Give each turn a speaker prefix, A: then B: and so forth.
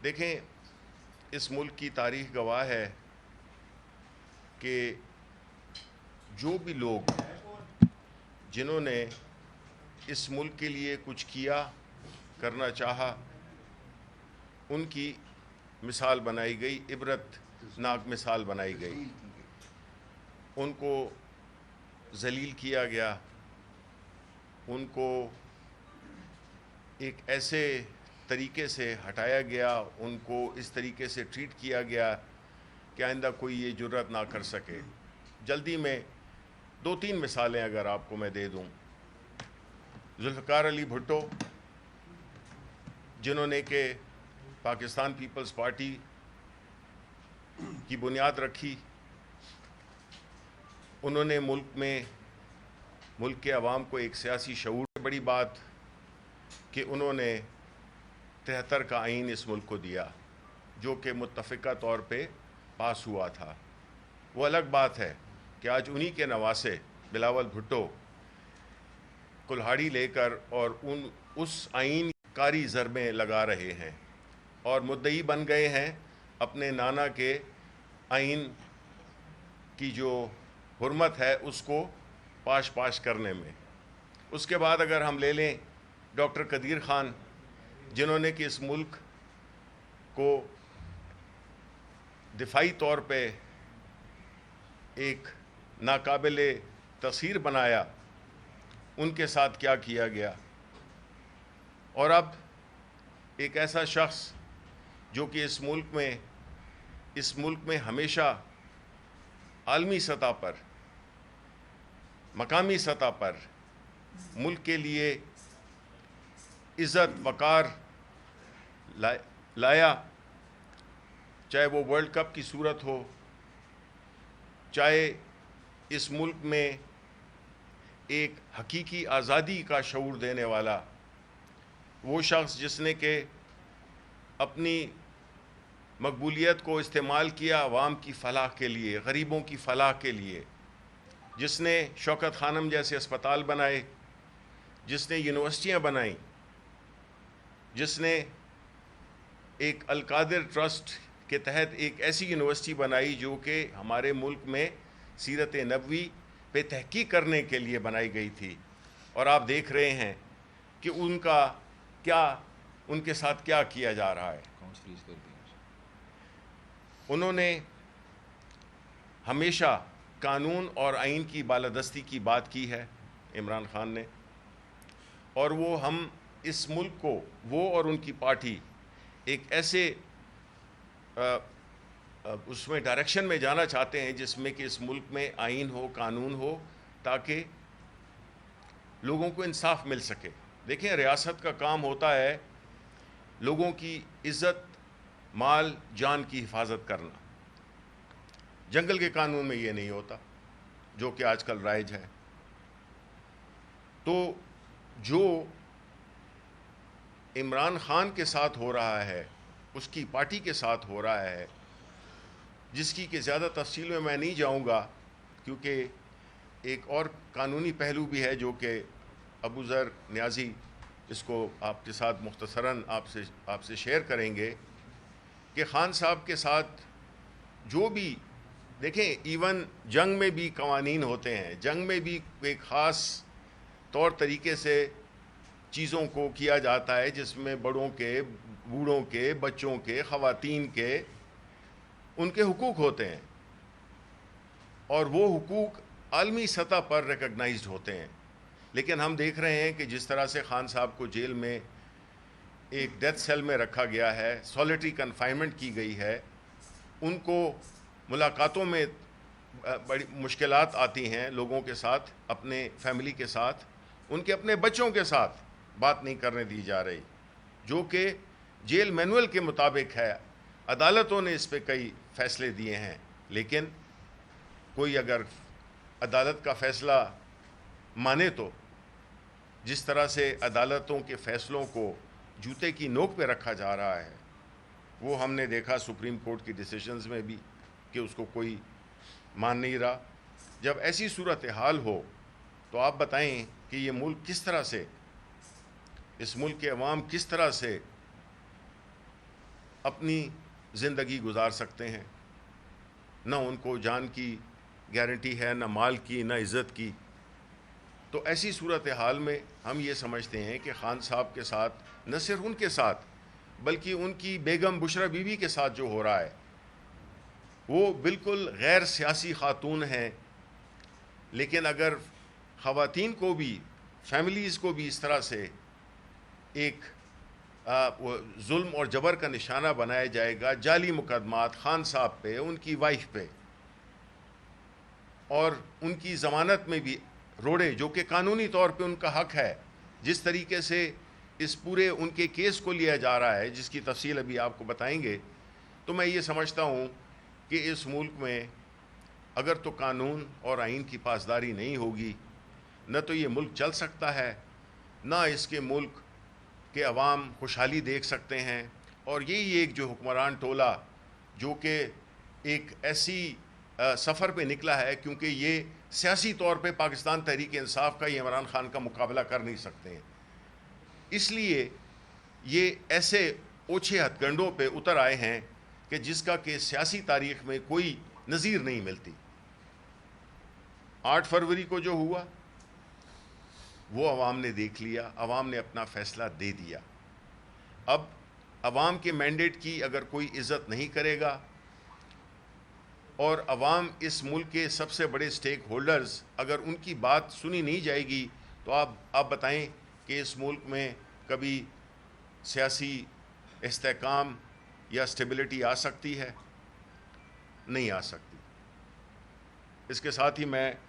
A: دیکھیں، اس ملک کی تاریخ گواہ ہے کہ جو بھی لوگ جنہوں نے اس ملک کے لیے کچھ کیا، کرنا چاہا، ان کی مثال بنائی گئی، عبرت ناک مثال بنائی گئی. ان کو ذلیل کیا گیا، ان کو ایک ایسے طریقے سے ہٹایا گیا، ان کو اس طریقے سے ٹریٹ کیا گیا کہ آئندہ کوئی یہ جرات نہ کر سکے. جلدی میں 2-3 مثالیں اگر آپ کو میں دے دوں. ذوالفقار علی بھٹو، جنہوں نے کہ پاکستان پیپلز پارٹی کی بنیاد رکھی. انہوں نے ملک کے عوام کو ایک سیاسی شعور. بڑی بات کہ انہوں نے 73 کا آئین اس ملک کو دیا، جو کہ متفقہ طور پہ پاس ہوا تھا. وہ الگ بات ہے کہ آج انہی کے نواسے بلاول بھٹو کلہاڑی لے کر اور اس آئین کاری ضربیں لگا رہے ہیں اور مدعی بن گئے ہیں اپنے نانا کے آئین کی جو حرمت ہے اس کو پاش کرنے میں. اس کے بعد اگر ہم لے لیں ڈاکٹر قدیر خان، جنہوں نے کہ اس ملک کو دفاعی طور پہ ایک ناقابل تصحیر بنایا، ان کے ساتھ کیا کیا گیا. اور اب ایک ایسا شخص جو کہ اس ملک میں ہمیشہ عالمی سطح پر، مقامی سطح پر ملک کے لیے عزت وقار لایا، چاہے وہ ورلڈ کپ کی صورت ہو، چاہے اس ملک میں ایک حقیقی آزادی کا شعور دینے والا وہ شخص جس نے کہ اپنی مقبولیت کو استعمال کیا عوام کی فلاح کے لیے، غریبوں کی فلاح کے لیے، جس نے شوکت خانم جیسے اسپتال بنائے، جس نے یونیورسٹیاں بنائیں، جس نے ایک القادر ٹرسٹ کے تحت ایک ایسی یونیورسٹی بنائی جو کہ ہمارے ملک میں سیرت نبوی پہ تحقیق کرنے کے لیے بنائی گئی تھی. اور آپ دیکھ رہے ہیں کہ ان کے ساتھ کیا کیا جا رہا ہے. انہوں نے ہمیشہ قانون اور آئین کی بالادستی کی بات کی ہے، عمران خان نے، اور وہ ہم اس ملک کو، وہ اور ان کی پارٹی ایک ایسے اس میں ڈائریکشن میں جانا چاہتے ہیں جس میں کہ اس ملک میں آئین ہو، قانون ہو، تاکہ لوگوں کو انصاف مل سکے. دیکھیں، ریاست کا کام ہوتا ہے لوگوں کی عزت، مال، جان کی حفاظت کرنا. جنگل کے قانون میں یہ نہیں ہوتا جو کہ آج کل رائج ہے. تو جو عمران خان کے ساتھ ہو رہا ہے، اس کی پارٹی کے ساتھ ہو رہا ہے، جس کی کہ زیادہ تفصیل میں نہیں جاؤں گا کیونکہ ایک اور قانونی پہلو بھی ہے جو کہ ابو ذر نیازی اس کو آپ کے ساتھ مختصراً آپ سے شیئر کریں گے کہ خان صاحب کے ساتھ جو بھی، دیکھیں، ایون جنگ میں بھی قوانین ہوتے ہیں. جنگ میں بھی ایک خاص طور طریقے سے چیزوں کو کیا جاتا ہے جس میں بڑوں کے، بوڑھوں کے، بچوں کے، خواتین کے، ان کے حقوق ہوتے ہیں اور وہ حقوق عالمی سطح پر ریکگنائزڈ ہوتے ہیں. لیکن ہم دیکھ رہے ہیں کہ جس طرح سے خان صاحب کو جیل میں ایک ڈیتھ سیل میں رکھا گیا ہے، سولیٹری کنفائنمنٹ کی گئی ہے، ان کو ملاقاتوں میں بڑی مشکلات آتی ہیں لوگوں کے ساتھ، اپنے فیملی کے ساتھ، ان کے اپنے بچوں کے ساتھ بات نہیں کرنے دی جا رہی، جو کہ جیل مینول کے مطابق ہے. عدالتوں نے اس پہ کئی فیصلے دیے ہیں، لیکن کوئی اگر عدالت کا فیصلہ مانے تو جس طرح سے عدالتوں کے فیصلوں کو جوتے کی نوک پہ رکھا جا رہا ہے، وہ ہم نے دیکھا سپریم کورٹ کی ڈیسیشنز میں بھی کہ اس کو کوئی مان نہیں رہا. جب ایسی صورتحال ہو تو آپ بتائیں کہ یہ ملک کس طرح سے، اس ملک کے عوام کس طرح سے اپنی زندگی گزار سکتے ہیں، نہ ان کو جان کی گارنٹی ہے، نہ مال کی، نہ عزت کی۔ تو ایسی صورتحال میں ہم یہ سمجھتے ہیں کہ خان صاحب کے ساتھ، نہ صرف ان کے ساتھ بلکہ ان کی بیگم بشرا بی بی کے ساتھ جو ہو رہا ہے وہ بالکل غیر سیاسی خاتون ہیں، لیکن اگر خواتین کو بھی، فیملیز کو بھی اس طرح سے ایک ظلم اور جبر کا نشانہ بنایا جائے گا، جعلی مقدمات خان صاحب پہ، ان کی وائف پہ، اور ان کی ضمانت میں بھی روڑے، جو کہ قانونی طور پہ ان کا حق ہے، جس طریقے سے اس پورے ان کے کیس کو لیا جا رہا ہے، جس کی تفصیل ابھی آپ کو بتائیں گے، تو میں یہ سمجھتا ہوں کہ اس ملک میں اگر تو قانون اور آئین کی پاسداری نہیں ہوگی، نہ تو یہ ملک چل سکتا ہے، نہ اس کے ملک کے عوام خوشحالی دیکھ سکتے ہیں۔ اور یہی ایک جو حکمران ٹولہ جو کہ ایک ایسی سفر پہ نکلا ہے، کیونکہ یہ سیاسی طور پہ پاکستان تحریک انصاف کا، یہ عمران خان کا مقابلہ کر نہیں سکتے ہیں، اس لیے یہ ایسے اوچھے ہتھ کنڈوں پہ اتر آئے ہیں کہ جس کا کہ سیاسی تاریخ میں کوئی نظیر نہیں ملتی۔ 8 فروری کو جو ہوا وہ عوام نے دیکھ لیا، عوام نے اپنا فیصلہ دے دیا۔ اب عوام کے مینڈیٹ کی اگر کوئی عزت نہیں کرے گا، اور عوام اس ملک کے سب سے بڑے سٹیک ہولڈرز اگر ان کی بات سنی نہیں جائے گی، تو آپ بتائیں کہ اس ملک میں کبھی سیاسی استحکام یا اسٹیبلٹی آ سکتی ہے؟ نہیں آ سکتی۔ اس کے ساتھ ہی میں